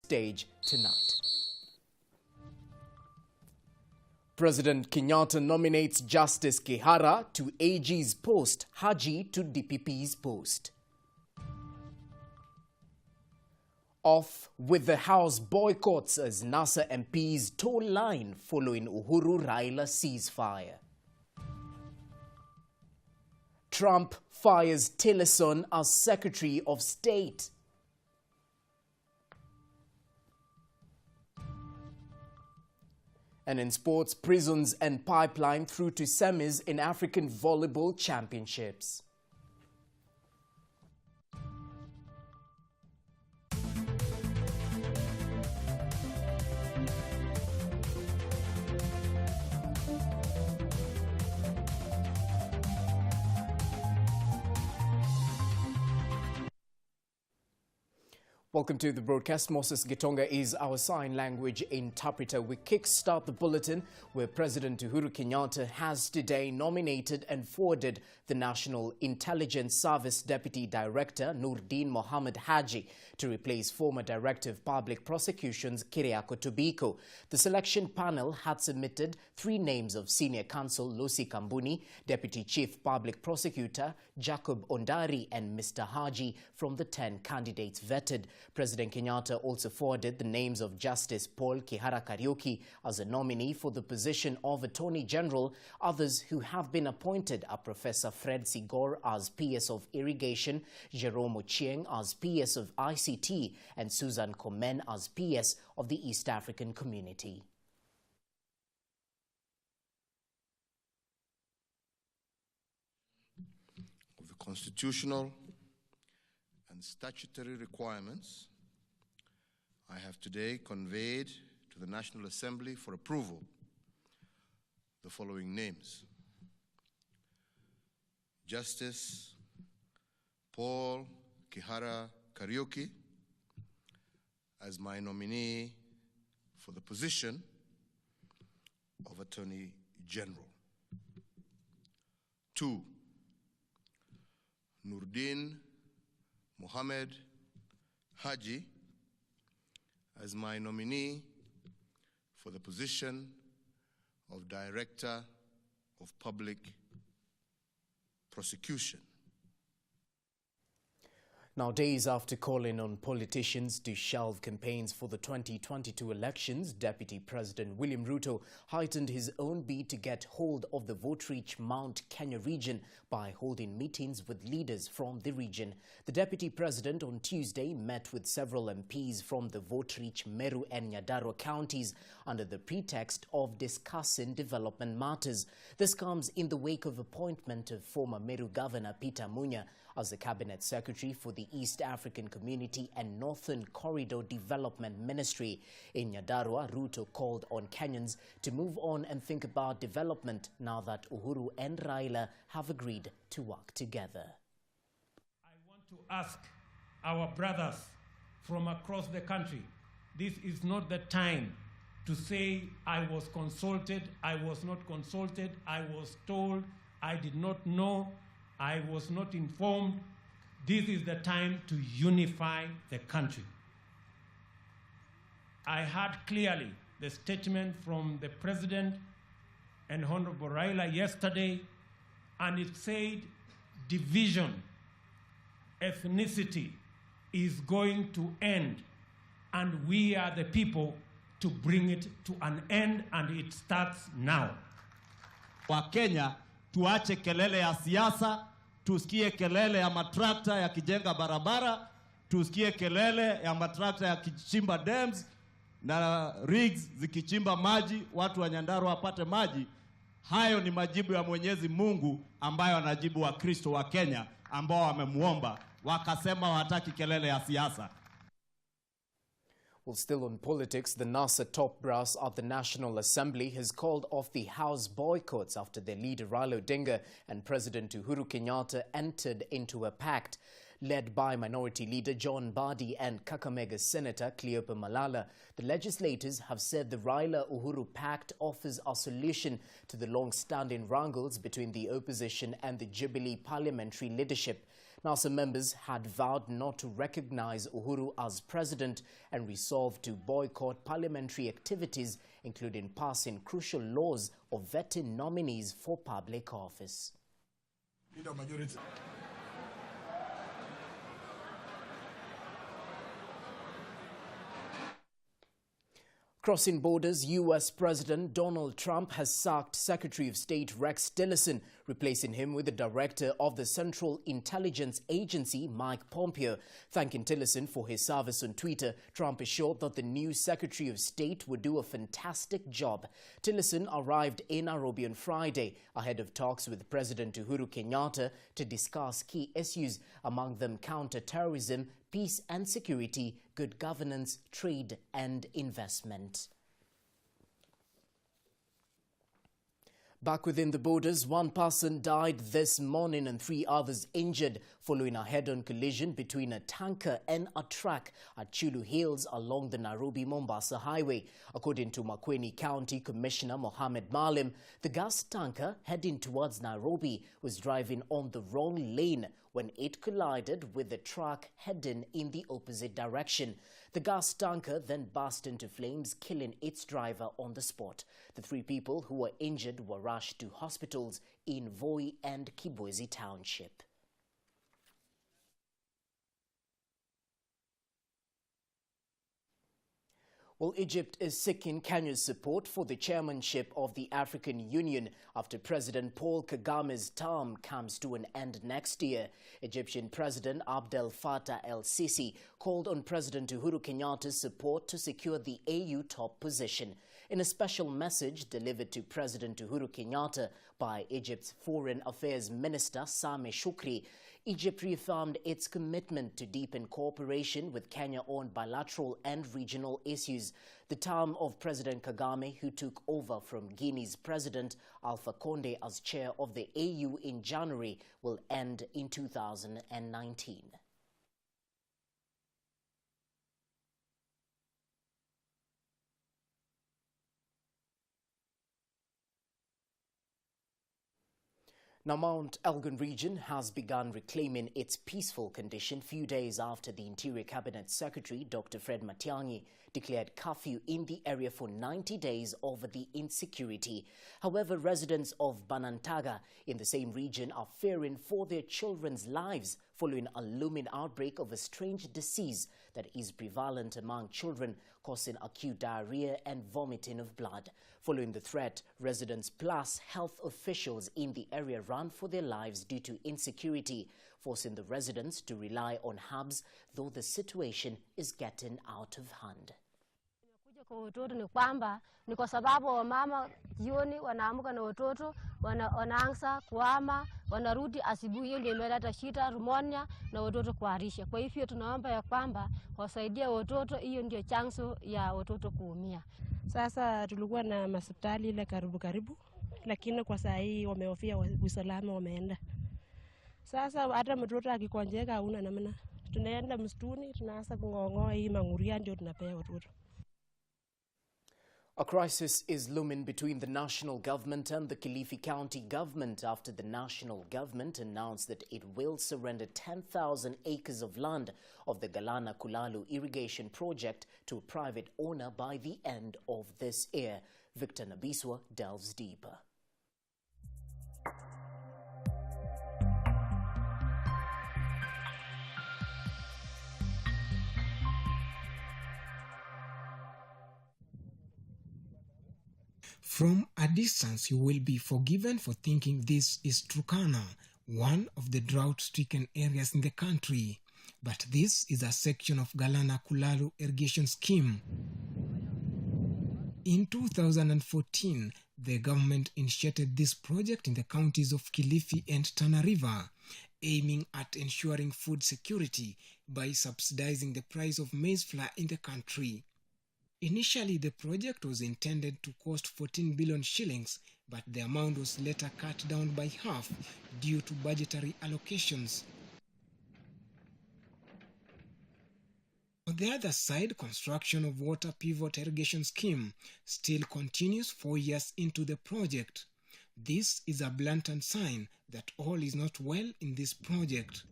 stage tonight. President Kenyatta nominates Justice Kihara to AG's post, Haji to DPP's post. Off with the House boycotts as NASA MPs toe line following Uhuru Raila ceasefire. Trump fires Tillerson as Secretary of State. And in sports, prisons and pipeline through to semis in African Volleyball Championships. Welcome to the broadcast. Moses Gitonga is our sign language interpreter. We kickstart the bulletin where President Uhuru Kenyatta has today nominated and forwarded the National Intelligence Service Deputy Director Noordin Mohamed Haji to replace former Director of Public Prosecutions Keriako Tobiko. The selection panel had submitted 3 names of Senior Counsel Lucy Kambuni, Deputy Chief Public Prosecutor Jacob Ondari and Mr. Haji from the 10 candidates vetted. President Kenyatta also forwarded the names of Justice Paul Kihara Kariuki as a nominee for the position of Attorney General. Others who have been appointed are Professor Fred Sigor as PS of Irrigation, Jerome Ochieng as PS of ICT, and Susan Komen as PS of the East African Community. Of the constitutional and statutory requirements, I have today conveyed to the National Assembly for approval the following names: Justice Paul Kihara Kariuki as my nominee for the position of Attorney General. 2, Noordin Mohamed Haji as my nominee for the position of Director of Public Prosecution. Now, days after calling on politicians to shelve campaigns for the 2022 elections, Deputy President William Ruto heightened his own bid to get hold of the vote-rich Mount Kenya region by holding meetings with leaders from the region. The Deputy President on Tuesday met with several MPs from the vote-rich Meru and Nyandarua counties under the pretext of discussing development matters. This comes in the wake of appointment of former Meru Governor Peter Munya as the Cabinet Secretary for the East African Community and Northern Corridor Development Ministry. In Nyandarua, Ruto called on Kenyans to move on and think about development now that Uhuru and Raila have agreed to work together. I want to ask our brothers from across the country, this is not the time to say, I was consulted, I was not consulted, I was told, I did not know, I was not informed. This is the time to unify the country. I heard clearly the statement from the President and Honorable Raila yesterday, and it said division, ethnicity is going to end, and we are the people to bring it to an end, and it starts now. Wakenya tuache kelele ya siasa, tusikie kelele ya matrakta ya kijenga barabara, tusikie kelele ya matrakta ya kichimba dams na rigs zikichimba maji, watu wa Nyandarua wapate maji. Hayo ni majibu ya Mwenyezi Mungu ambayo anajibu wa Kristo wa Kenya ambao wamemuomba, wakasema wataki kelele ya siasa. Well, still on politics, the NASA top brass at the National Assembly has called off the House boycotts after their leader Raila Odinga and President Uhuru Kenyatta entered into a pact. Led by Minority Leader John Mbadi and Kakamega Senator Cleopa Malala, the legislators have said the Raila-Uhuru pact offers a solution to the long-standing wrangles between the opposition and the Jubilee parliamentary leadership. NASA members had vowed not to recognize Uhuru as president and resolved to boycott parliamentary activities, including passing crucial laws or vetting nominees for public office. Crossing borders, U.S. President Donald Trump has sacked Secretary of State Rex Tillerson, replacing him with the director of the Central Intelligence Agency, Mike Pompeo. Thanking Tillerson for his service on Twitter, Trump assured that the new Secretary of State would do a fantastic job. Tillerson arrived in Nairobi on Friday ahead of talks with President Uhuru Kenyatta to discuss key issues, among them counter-terrorism, peace and security, good governance, trade and investment. Back within the borders, one person died this morning and 3 others injured following a head-on collision between a tanker and a truck at Chulu Hills along the Nairobi-Mombasa highway. According to Makueni County Commissioner Mohammed Malim, the gas tanker heading towards Nairobi was driving on the wrong lane when it collided with the truck heading in the opposite direction. The gas tanker then burst into flames, killing its driver on the spot. The 3 people who were injured were rushed to hospitals in Voi and Kibwezi Township. Well, Egypt is seeking Kenya's support for the chairmanship of the African Union after President Paul Kagame's term comes to an end next year. Egyptian President Abdel Fattah el-Sisi called on President Uhuru Kenyatta's support to secure the AU top position. In a special message delivered to President Uhuru Kenyatta by Egypt's Foreign Affairs Minister Sameh Shukri, Egypt reaffirmed its commitment to deepen cooperation with Kenya on bilateral and regional issues. The term of President Kagame, who took over from Guinea's President Alpha Conde as chair of the AU in January, will end in 2019. Now, Mount Elgon region has begun reclaiming its peaceful condition few days after the Interior Cabinet Secretary, Dr. Fred Matiang'i, declared curfew in the area for 90 days over the insecurity. However, residents of Banantaga in the same region are fearing for their children's lives following a looming outbreak of a strange disease that is prevalent among children, causing acute diarrhea and vomiting of blood. Following the threat, residents plus health officials in the area ran for their lives due to insecurity, forcing the residents to rely on herbs, though the situation is getting out of hand. Kwa watoto ni kwamba ni kwa sababu wamama jioni wanaamka na watoto wanaanza kuhama, wanarudi asubuhi. Hiyo ndio imeleta shida rumonia na watoto kuharisha. Kwa hivyo tunaomba ya kwamba wasaidie watoto, hiyo ndio chanzo ya watoto kuumia. Sasa tulikuwa na hospitali ile karibu, lakini kwa saa hii wamehofia usalama, wameenda. Sasa hata mtoto akikonjeka hauna namna. Tunaenda msituni, tunaanza kung'oa hii manguria ndio tunapea watoto. A crisis is looming between the national government and the Kilifi County government after the national government announced that it will surrender 10,000 acres of land of the Galana Kulalu irrigation project to a private owner by the end of this year. Victor Nabiswa delves deeper. From a distance, you will be forgiven for thinking this is Turkana, one of the drought-stricken areas in the country. But this is a section of Galana Kulalu irrigation scheme. In 2014, the government initiated this project in the counties of Kilifi and Tana River, aiming at ensuring food security by subsidizing the price of maize flour in the country. Initially, the project was intended to cost 14 billion shillings, but the amount was later cut down by half due to budgetary allocations. On the other side, construction of water pivot irrigation scheme still continues 4 years into the project. This is a blatant sign that all is not well in this project.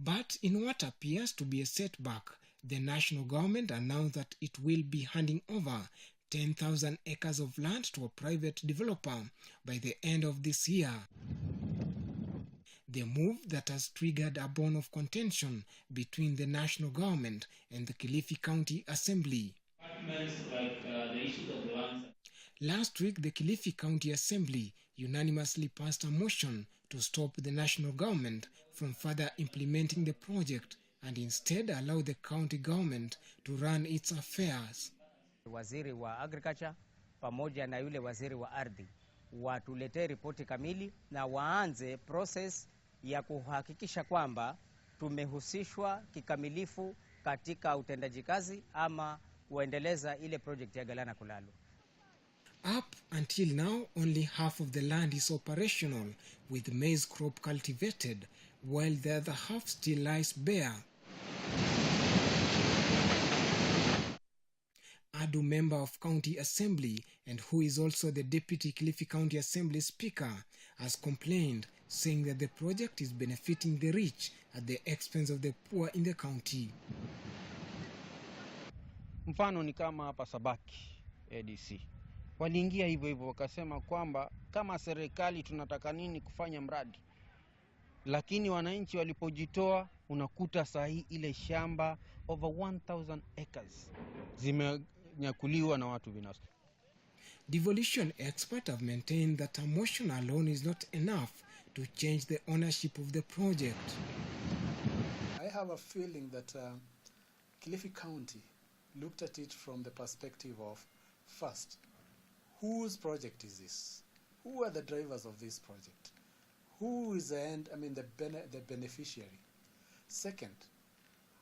But in what appears to be a setback, the national government announced that it will be handing over 10,000 acres of land to a private developer by the end of this year. The move that has triggered a bone of contention between the national government and the Kilifi County Assembly. Last week, the Kilifi County Assembly unanimously passed a motion to stop the national government from further implementing the project and instead allow the county government to run its affairs. Waziri wa Agriculture pamoja na yule waziri wa ardhi watuletee ripoti kamili na waanze process ya kuhakikisha kwamba tumehusishwa kikamilifu katika utendaji kazi ama kuendeleza ile project ya Galana Kulalu. Up until now, only half of the land is operational, with maize crop cultivated, while the other half still lies bare. Adu, member of County Assembly and who is also the Deputy Kilifi County Assembly Speaker, has complained, saying that the project is benefiting the rich at the expense of the poor in the county. Mfano ni kama hapa Sabaki ADC. Waliingia hivyo wakasema kwamba kama serikali tunataka nini kufanya mradi. Lakini wananchi walipojitoa unakuta sahi ile shamba over 1,000 acres zimenyakuliwa na watu binafsi. Devolution experts have maintained that a motion alone is not enough to change the ownership of the project. I have a feeling that Kilifi County looked at it from the perspective of, first, whose project is this? Who are the drivers of this project? Who is the beneficiary? Second,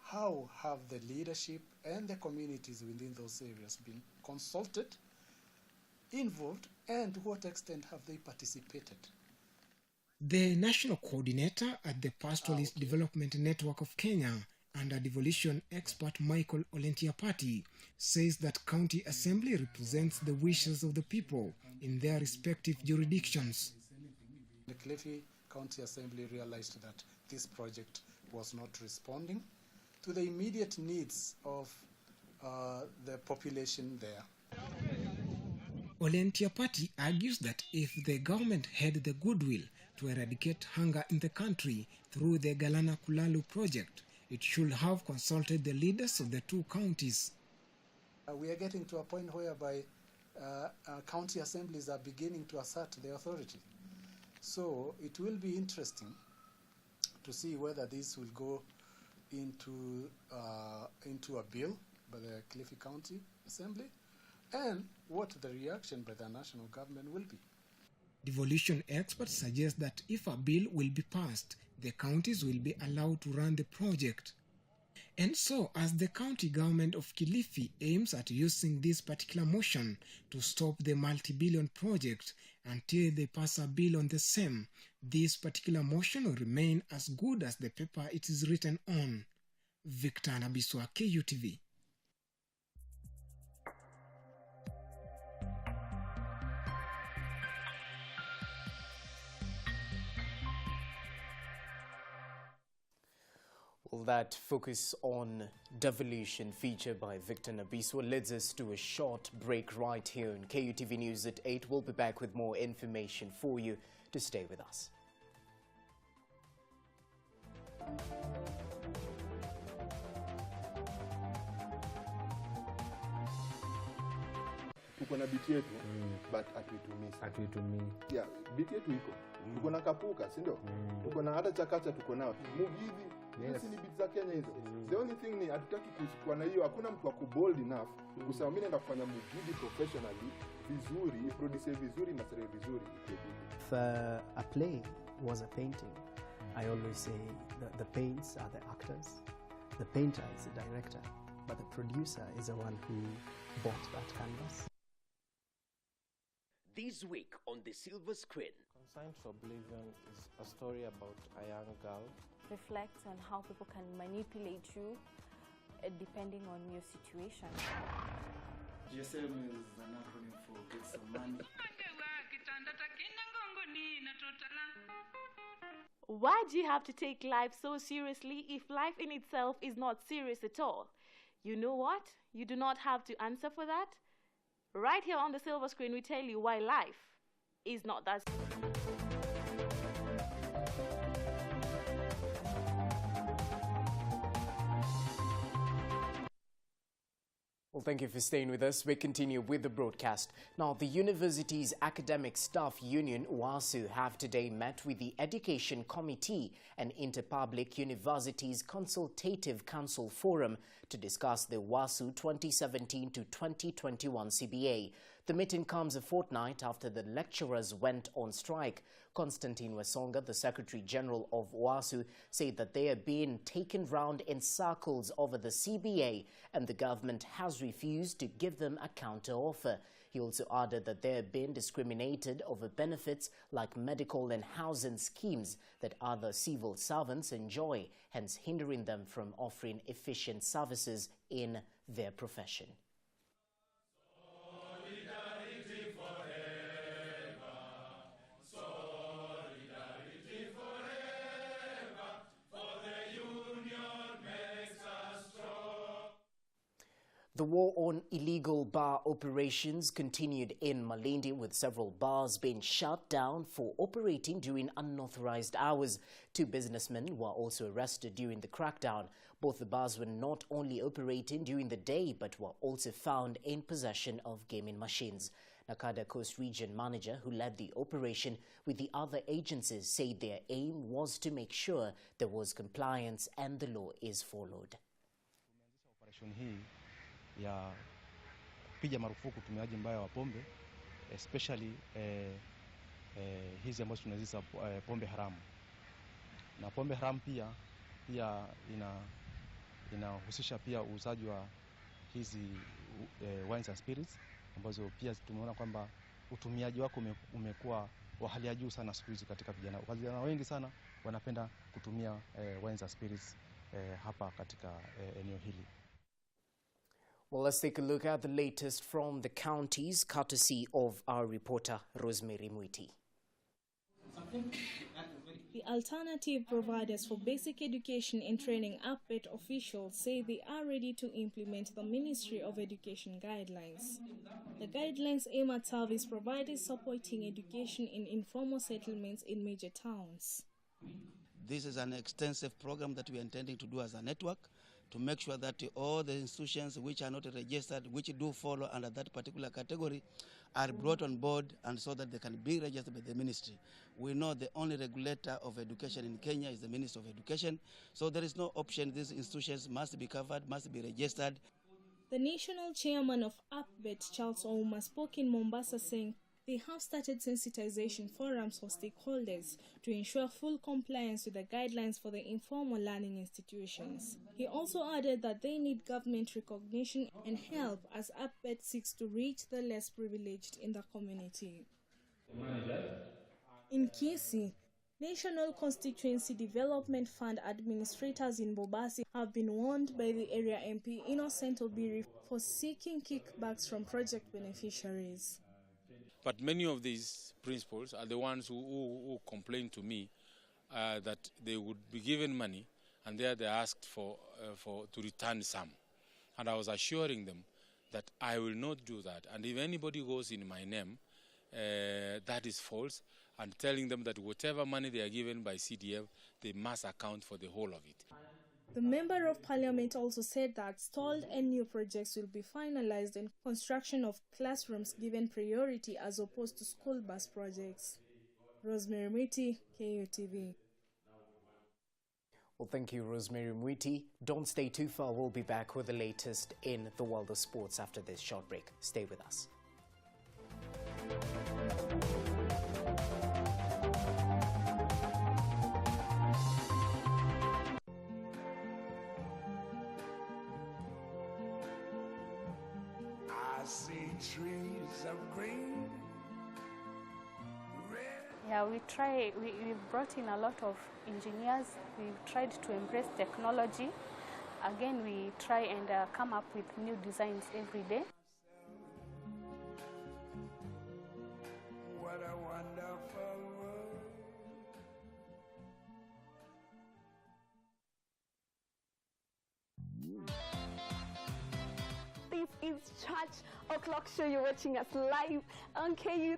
how have the leadership and the communities within those areas been consulted, involved, and to what extent have they participated? The national coordinator at the Pastoralist Development Network of Kenya and a devolution expert, Michael Olentiapati, says that County Assembly represents the wishes of the people in their respective jurisdictions. The Kilifi County Assembly realized that this project was not responding to the immediate needs of the population there. Olentiapati argues that if the government had the goodwill to eradicate hunger in the country through the Galana Kulalu project, it should have consulted the leaders of the two counties. We are getting to a point whereby county assemblies are beginning to assert their authority. So it will be interesting to see whether this will go into a bill by the Kilifi County Assembly and what the reaction by the national government will be. Devolution experts suggest that if a bill will be passed, the counties will be allowed to run the project. And so, as the county government of Kilifi aims at using this particular motion to stop the multi-billion project until they pass a bill on the same, this particular motion will remain as good as the paper it is written on. Victor Nabiswa, KUTV. Well, that focus on devolution featured by Victor Nabiswa leads us to a short break right here in KUTV News at 8. We'll be back with more information for you. To stay with us. Tuko na biti yetu but hatuitumii. Yeah, biti yetu iko. Tuko na kapuka, si ndio? Tuko na hata chakacha tuko nao. Mugithi, hizi ni biti za Kenya hizo. The only thing ni hatutaki kuwa na hiyo, hakuna mtu bold enough kusema mimi naenda kufanya mugithi professionally vizuri, produce vizuri na sere vizuri. If a play was a painting, I always say the paints are the actors, the painter is the director, but the producer is the one who bought that canvas. This week on the silver screen. Consigned to Oblivion is a story about a young girl. Reflects on how people can manipulate you depending on your situation. GSM is an acronym for Get Some Money. Why do you have to take life so seriously if life in itself is not serious at all? You know what? You do not have to answer for that. Right here on the silver screen, we tell you why life is not that serious. Well, thank you for staying with us. We continue with the broadcast. Now, the university's academic staff union, WASU, have today met with the Education Committee and Interpublic Universities Consultative Council Forum to discuss the WASU 2017 to 2021 CBA. The meeting comes a fortnight after the lecturers went on strike. Constantine Wasonga, the Secretary General of WASU, said that they are being taken round in circles over the CBA and the government has refused to give them a counter-offer. He also added that they are being discriminated over benefits like medical and housing schemes that other civil servants enjoy, hence hindering them from offering efficient services in their profession. The war on illegal bar operations continued in Malindi, with several bars being shut down for operating during unauthorized hours. 2 businessmen were also arrested during the crackdown. Both the bars were not only operating during the day but were also found in possession of gaming machines. Nakada Coast Region Manager, who led the operation with the other agencies, said their aim was to make sure there was compliance and the law is followed. Ya kupiga marufuku utumiaji mbaya wa pombe, especially hizi ambazo tunaziita pombe haramu. Na pombe haramu pia inahusisha pia uuzaji wa hizi wines and spirits ambazo pia tumeona kwamba utumiaji wako umekuwa wa hali ya juu sana siku hizi katika vijana. Vijana wengi sana wanapenda kutumia wines and spirits hapa katika eneo hili. Well, let's take a look at the latest from the counties, courtesy of our reporter, Rosemary Mwiti. The alternative providers for basic education and training APET officials say they are ready to implement the Ministry of Education guidelines. The guidelines aim at service providers supporting education in informal settlements in major towns. This is an extensive program that we are intending to do as a network, to make sure that all the institutions which are not registered, which do follow under that particular category, are brought on board, and so that they can be registered by the ministry. We know the only regulator of education in Kenya is the Ministry of Education, so there is no option. These institutions must be covered, must be registered. The national chairman of APBET, Charles Ouma, spoke in Mombasa, saying they have started sensitization forums for stakeholders to ensure full compliance with the guidelines for the informal learning institutions. He also added that they need government recognition and help as APBET seeks to reach the less privileged in the community. In Kisii, National Constituency Development Fund administrators in Bobasi have been warned by the area MP Innocent Obiri for seeking kickbacks from project beneficiaries. But many of these principals are the ones who complain to me that they would be given money and there they asked to return some. And I was assuring them that I will not do that. And if anybody goes in my name, that is false, and telling them that whatever money they are given by CDF, they must account for the whole of it. The Member of Parliament also said that stalled and new projects will be finalized and construction of classrooms given priority as opposed to school bus projects. Rosemary Mwiti, KUTV. Well, thank you, Rosemary Mwiti. Don't stay too far. We'll be back with the latest in the world of sports after this short break. Stay with us. See trees of green. Yeah, we've brought in a lot of engineers. We've tried to embrace technology. Again, we try and come up with new designs every day. What a wonderful world. o'clock show. You're watching us live on KUTV.